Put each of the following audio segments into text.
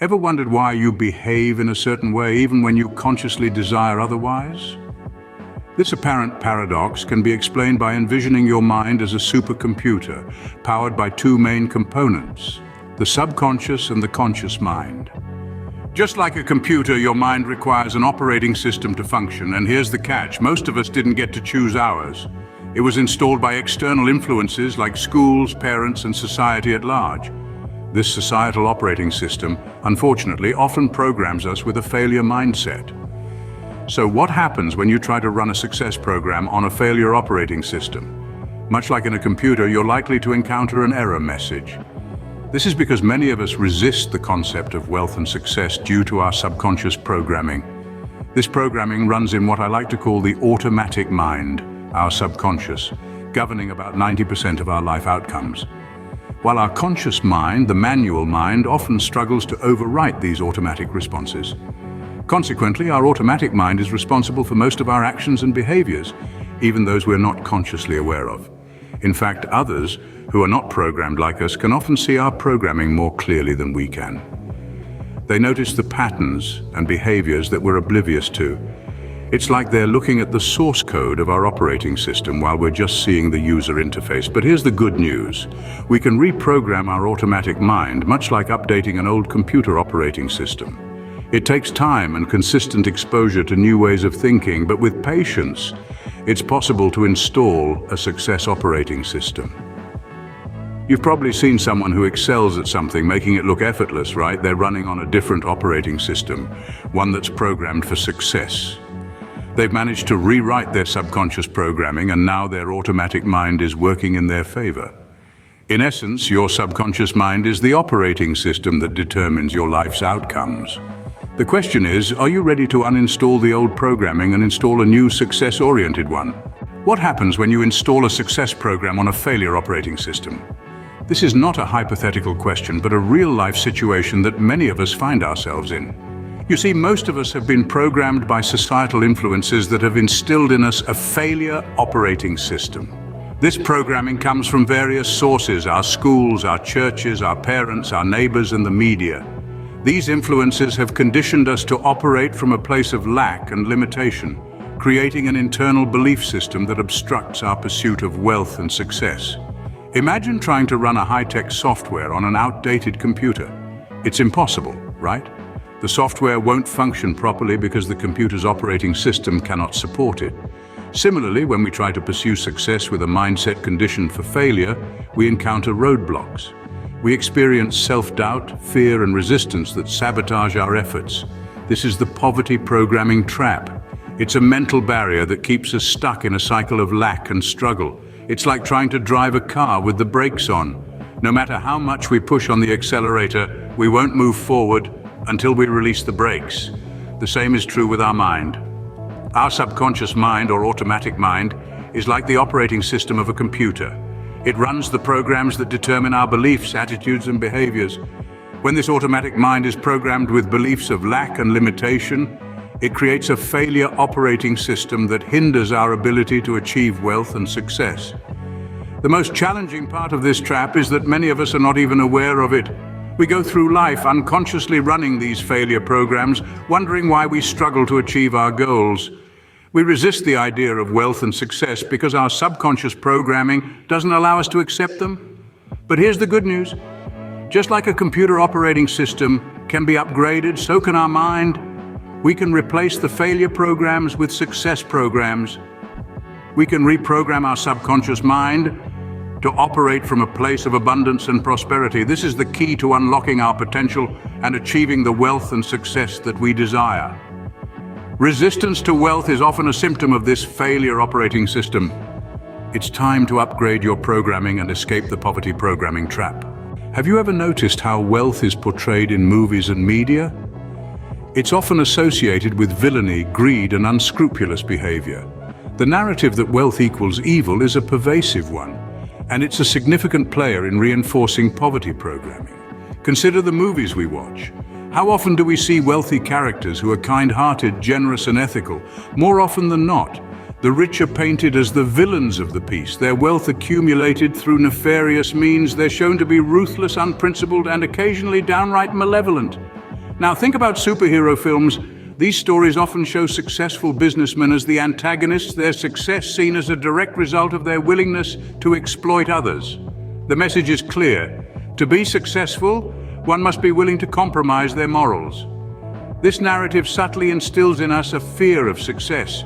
Ever wondered why you behave in a certain way even when you consciously desire otherwise? This apparent paradox can be explained by envisioning your mind as a supercomputer powered by two main components, the subconscious and the conscious mind. Just like a computer, your mind requires an operating system to function, and here's the catch: most of us didn't get to choose ours. It was installed by external influences like schools, parents, and society at large. This societal operating system, unfortunately, often programs us with a failure mindset. So what happens when you try to run a success program on a failure operating system? Much like in a computer, you're likely to encounter an error message. This is because many of us resist the concept of wealth and success due to our subconscious programming. This programming runs in what I like to call the automatic mind, our subconscious, governing about 90% of our life outcomes. While our conscious mind, the manual mind, often struggles to overwrite these automatic responses. Consequently, our automatic mind is responsible for most of our actions and behaviors, even those we're not consciously aware of. In fact, others who are not programmed like us can often see our programming more clearly than we can. They notice the patterns and behaviors that we're oblivious to. It's like they're looking at the source code of our operating system while we're just seeing the user interface. But here's the good news. We can reprogram our automatic mind, much like updating an old computer operating system. It takes time and consistent exposure to new ways of thinking, but with patience, it's possible to install a success operating system. You've probably seen someone who excels at something, making it look effortless, right? They're running on a different operating system, one that's programmed for success. They've managed to rewrite their subconscious programming, and now their automatic mind is working in their favor. In essence, your subconscious mind is the operating system that determines your life's outcomes. The question is, are you ready to uninstall the old programming and install a new success-oriented one? What happens when you install a success program on a failure operating system? This is not a hypothetical question, but a real-life situation that many of us find ourselves in. You see, most of us have been programmed by societal influences that have instilled in us a failure operating system. This programming comes from various sources: our schools, our churches, our parents, our neighbors, and the media. These influences have conditioned us to operate from a place of lack and limitation, creating an internal belief system that obstructs our pursuit of wealth and success. Imagine trying to run a high-tech software on an outdated computer. It's impossible, right? The software won't function properly because the computer's operating system cannot support it. Similarly, when we try to pursue success with a mindset conditioned for failure, we encounter roadblocks. We experience self-doubt, fear, and resistance that sabotage our efforts. This is the poverty programming trap. It's a mental barrier that keeps us stuck in a cycle of lack and struggle. It's like trying to drive a car with the brakes on. No matter how much we push on the accelerator, we won't move forward until we release the brakes. The same is true with our mind. Our subconscious mind, or automatic mind, is like the operating system of a computer. It runs the programs that determine our beliefs, attitudes, and behaviors. When this automatic mind is programmed with beliefs of lack and limitation, it creates a failure operating system that hinders our ability to achieve wealth and success. The most challenging part of this trap is that many of us are not even aware of it. We go through life unconsciously running these failure programs, wondering why we struggle to achieve our goals. We resist the idea of wealth and success because our subconscious programming doesn't allow us to accept them. But here's the good news. Just like a computer operating system can be upgraded, so can our mind. We can replace the failure programs with success programs. We can reprogram our subconscious mind to operate from a place of abundance and prosperity. This is the key to unlocking our potential and achieving the wealth and success that we desire. Resistance to wealth is often a symptom of this failure operating system. It's time to upgrade your programming and escape the poverty programming trap. Have you ever noticed how wealth is portrayed in movies and media? It's often associated with villainy, greed, and unscrupulous behavior. The narrative that wealth equals evil is a pervasive one, and it's a significant player in reinforcing poverty programming. Consider the movies we watch. How often do we see wealthy characters who are kind-hearted, generous, and ethical? More often than not, the rich are painted as the villains of the piece. Their wealth accumulated through nefarious means. They're shown to be ruthless, unprincipled, and occasionally downright malevolent. Now think about superhero films. These stories often show successful businessmen as the antagonists, their success seen as a direct result of their willingness to exploit others. The message is clear. To be successful, one must be willing to compromise their morals. This narrative subtly instills in us a fear of success,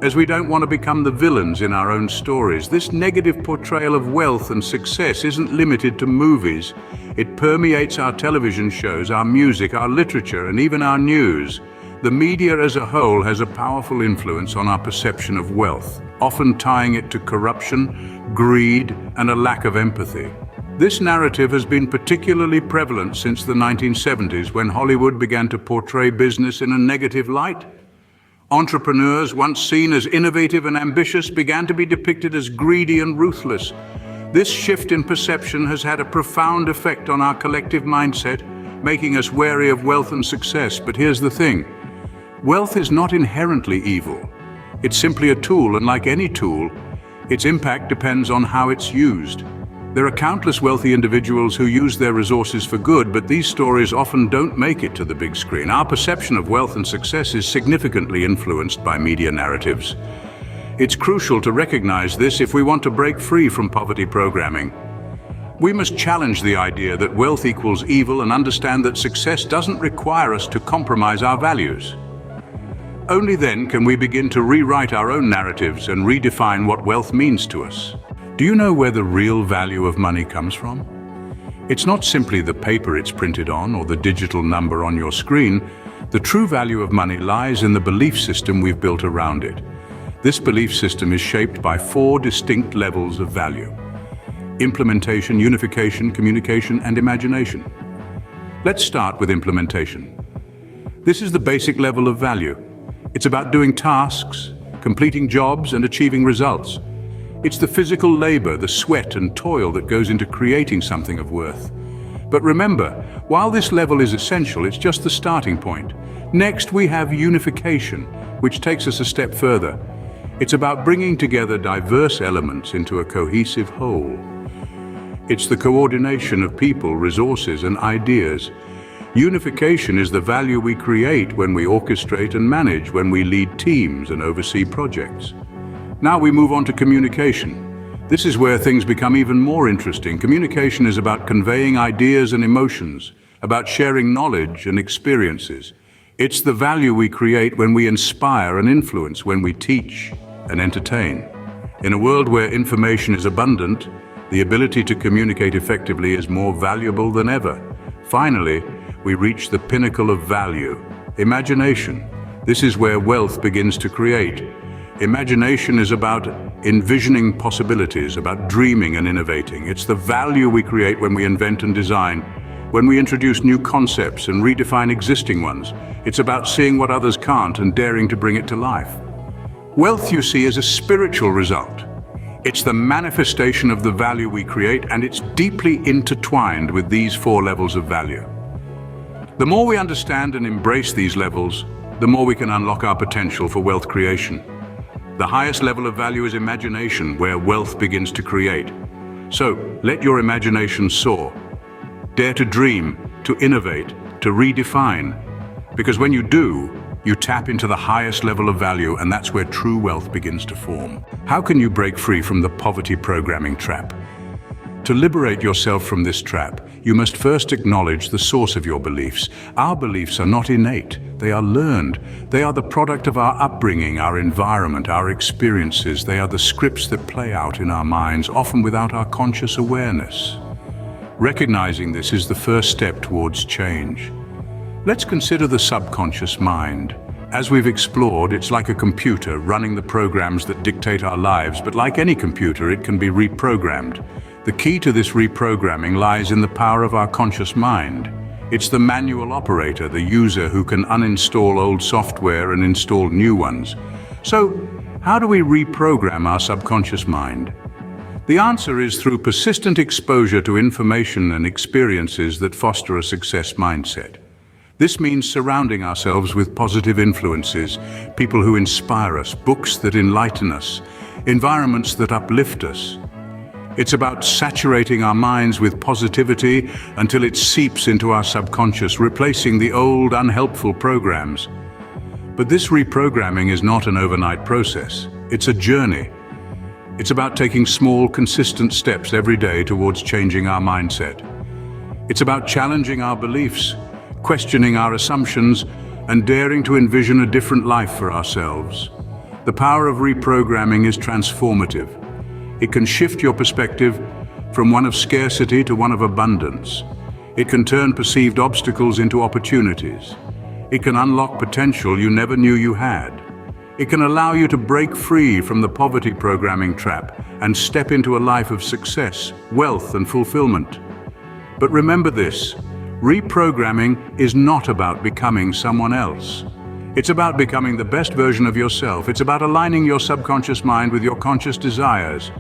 as we don't want to become the villains in our own stories. This negative portrayal of wealth and success isn't limited to movies. It permeates our television shows, our music, our literature, and even our news. The media as a whole has a powerful influence on our perception of wealth, often tying it to corruption, greed, and a lack of empathy. This narrative has been particularly prevalent since the 1970s, when Hollywood began to portray business in a negative light. Entrepreneurs, once seen as innovative and ambitious, began to be depicted as greedy and ruthless. This shift in perception has had a profound effect on our collective mindset, making us wary of wealth and success. But here's the thing. Wealth is not inherently evil. It's simply a tool, and like any tool, its impact depends on how it's used. There are countless wealthy individuals who use their resources for good, but these stories often don't make it to the big screen. Our perception of wealth and success is significantly influenced by media narratives. It's crucial to recognize this if we want to break free from poverty programming. We must challenge the idea that wealth equals evil and understand that success doesn't require us to compromise our values. Only then can we begin to rewrite our own narratives and redefine what wealth means to us. Do you know where the real value of money comes from? It's not simply the paper it's printed on or the digital number on your screen. The true value of money lies in the belief system we've built around it. This belief system is shaped by 4 distinct levels of value: implementation, unification, communication, and imagination. Let's start with implementation. This is the basic level of value. It's about doing tasks, completing jobs, and achieving results. It's the physical labor, the sweat and toil that goes into creating something of worth. But remember, while this level is essential, it's just the starting point. Next, we have unification, which takes us a step further. It's about bringing together diverse elements into a cohesive whole. It's the coordination of people, resources, and ideas. Unification is the value we create when we orchestrate and manage, when we lead teams and oversee projects. Now we move on to communication. This is where things become even more interesting. Communication is about conveying ideas and emotions, about sharing knowledge and experiences. It's the value we create when we inspire and influence, when we teach and entertain. In a world where information is abundant, the ability to communicate effectively is more valuable than ever. Finally, we reach the pinnacle of value: imagination. This is where wealth begins to create. Imagination is about envisioning possibilities, about dreaming and innovating. It's the value we create when we invent and design, when we introduce new concepts and redefine existing ones. It's about seeing what others can't and daring to bring it to life. Wealth, you see, is a spiritual result. It's the manifestation of the value we create, and it's deeply intertwined with these 4 levels of value. The more we understand and embrace these levels, the more we can unlock our potential for wealth creation. The highest level of value is imagination, where wealth begins to create. So, let your imagination soar. Dare to dream, to innovate, to redefine. Because when you do, you tap into the highest level of value, and that's where true wealth begins to form. How can you break free from the poverty programming trap? To liberate yourself from this trap, you must first acknowledge the source of your beliefs. Our beliefs are not innate, they are learned. They are the product of our upbringing, our environment, our experiences. They are the scripts that play out in our minds, often without our conscious awareness. Recognizing this is the first step towards change. Let's consider the subconscious mind. As we've explored, it's like a computer running the programs that dictate our lives, but like any computer, it can be reprogrammed. The key to this reprogramming lies in the power of our conscious mind. It's the manual operator, the user who can uninstall old software and install new ones. So, how do we reprogram our subconscious mind? The answer is through persistent exposure to information and experiences that foster a success mindset. This means surrounding ourselves with positive influences, people who inspire us, books that enlighten us, environments that uplift us. It's about saturating our minds with positivity until it seeps into our subconscious, replacing the old, unhelpful programs. But this reprogramming is not an overnight process. It's a journey. It's about taking small, consistent steps every day towards changing our mindset. It's about challenging our beliefs, questioning our assumptions, and daring to envision a different life for ourselves. The power of reprogramming is transformative. It can shift your perspective from one of scarcity to one of abundance. It can turn perceived obstacles into opportunities. It can unlock potential you never knew you had. It can allow you to break free from the poverty programming trap and step into a life of success, wealth, and fulfillment. But remember this, reprogramming is not about becoming someone else. It's about becoming the best version of yourself. It's about aligning your subconscious mind with your conscious desires.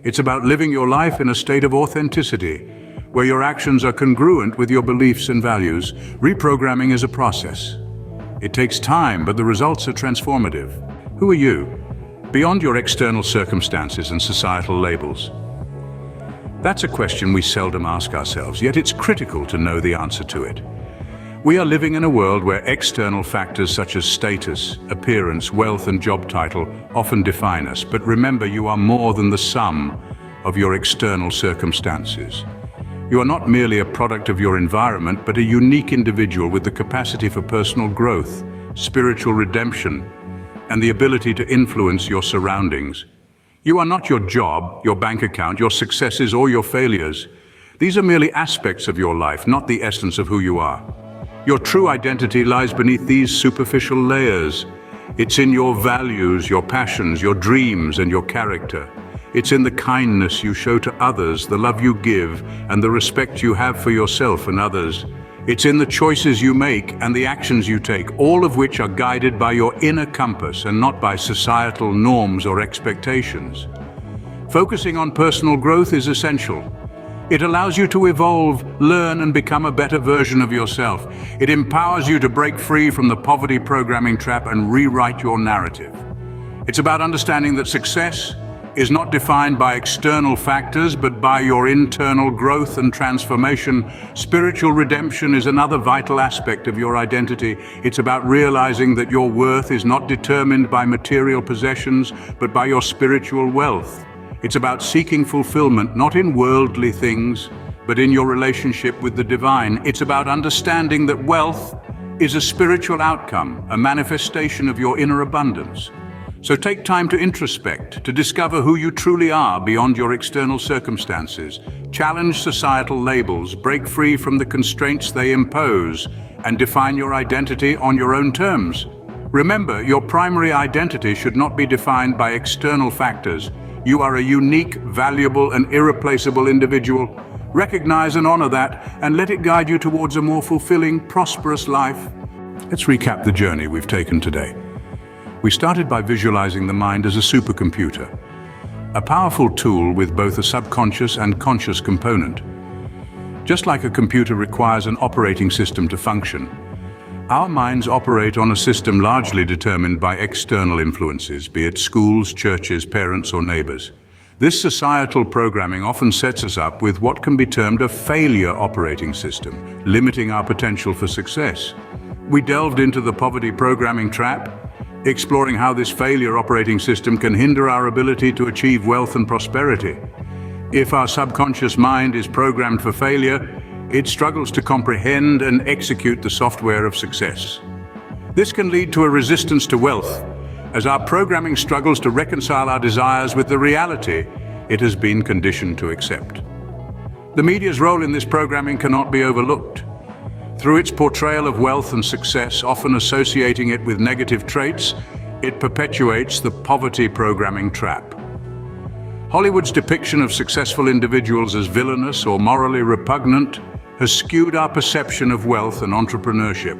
It's about living your life in a state of authenticity, where your actions are congruent with your beliefs and values. Reprogramming is a process. It takes time, but the results are transformative. Who are you, beyond your external circumstances and societal labels? That's a question we seldom ask ourselves, yet it's critical to know the answer to it. We are living in a world where external factors such as status, appearance, wealth, and job title often define us. But remember, you are more than the sum of your external circumstances. You are not merely a product of your environment, but a unique individual with the capacity for personal growth, spiritual redemption, and the ability to influence your surroundings. You are not your job, your bank account, your successes, or your failures. These are merely aspects of your life, not the essence of who you are. Your true identity lies beneath these superficial layers. It's in your values, your passions, your dreams, and your character. It's in the kindness you show to others, the love you give, and the respect you have for yourself and others. It's in the choices you make and the actions you take, all of which are guided by your inner compass and not by societal norms or expectations. Focusing on personal growth is essential. It allows you to evolve, learn, and become a better version of yourself. It empowers you to break free from the poverty programming trap and rewrite your narrative. It's about understanding that success is not defined by external factors, but by your internal growth and transformation. Spiritual redemption is another vital aspect of your identity. It's about realizing that your worth is not determined by material possessions, but by your spiritual wealth. It's about seeking fulfillment, not in worldly things, but in your relationship with the divine. It's about understanding that wealth is a spiritual outcome, a manifestation of your inner abundance. So take time to introspect, to discover who you truly are beyond your external circumstances. Challenge societal labels, break free from the constraints they impose, and define your identity on your own terms. Remember, your primary identity should not be defined by external factors. You are a unique, valuable, and irreplaceable individual. Recognize and honor that, and let it guide you towards a more fulfilling, prosperous life. Let's recap the journey we've taken today. We started by visualizing the mind as a supercomputer, a powerful tool with both a subconscious and conscious component. Just like a computer requires an operating system to function, our minds operate on a system largely determined by external influences, be it schools, churches, parents, or neighbors. This societal programming often sets us up with what can be termed a failure operating system, limiting our potential for success. We delved into the poverty programming trap, exploring how this failure operating system can hinder our ability to achieve wealth and prosperity. If our subconscious mind is programmed for failure, it struggles to comprehend and execute the software of success. This can lead to a resistance to wealth, as our programming struggles to reconcile our desires with the reality it has been conditioned to accept. The media's role in this programming cannot be overlooked. Through its portrayal of wealth and success, often associating it with negative traits, it perpetuates the poverty programming trap. Hollywood's depiction of successful individuals as villainous or morally repugnant has skewed our perception of wealth and entrepreneurship,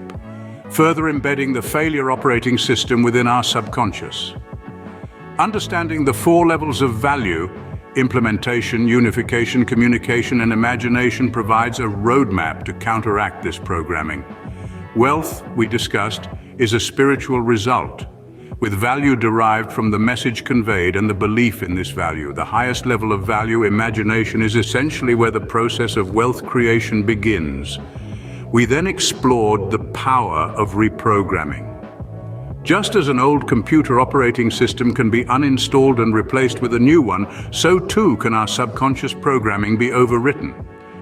further embedding the failure operating system within our subconscious. Understanding the 4 levels of value, implementation, unification, communication, and imagination provides a roadmap to counteract this programming. Wealth, we discussed, is a spiritual result. with value derived from the message conveyed and the belief in this value. The highest level of value, imagination, is essentially where the process of wealth creation begins. We then explored the power of reprogramming. Just as an old computer operating system can be uninstalled and replaced with a new one, so too can our subconscious programming be overwritten.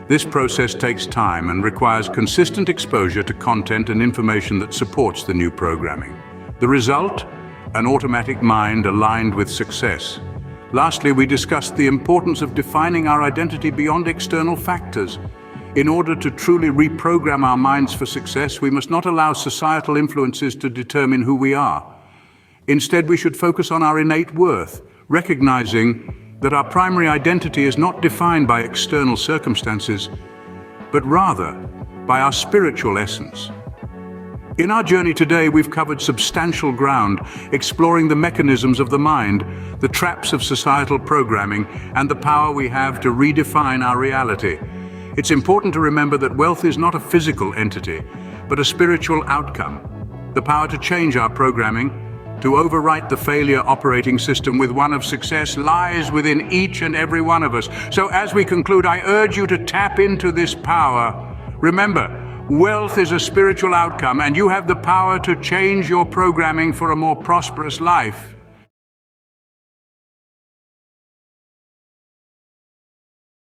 This process takes time and requires consistent exposure to content and information that supports the new programming. The result? An automatic mind aligned with success. Lastly, we discussed the importance of defining our identity beyond external factors. In order to truly reprogram our minds for success, we must not allow societal influences to determine who we are. Instead, we should focus on our innate worth, recognizing that our primary identity is not defined by external circumstances, but rather by our spiritual essence. In our journey today, we've covered substantial ground, exploring the mechanisms of the mind, the traps of societal programming, and the power we have to redefine our reality. It's important to remember that wealth is not a physical entity, but a spiritual outcome. The power to change our programming, to overwrite the failure operating system with one of success, lies within each and every one of us. So as we conclude, I urge you to tap into this power. Remember, wealth is a spiritual outcome, and you have the power to change your programming for a more prosperous life.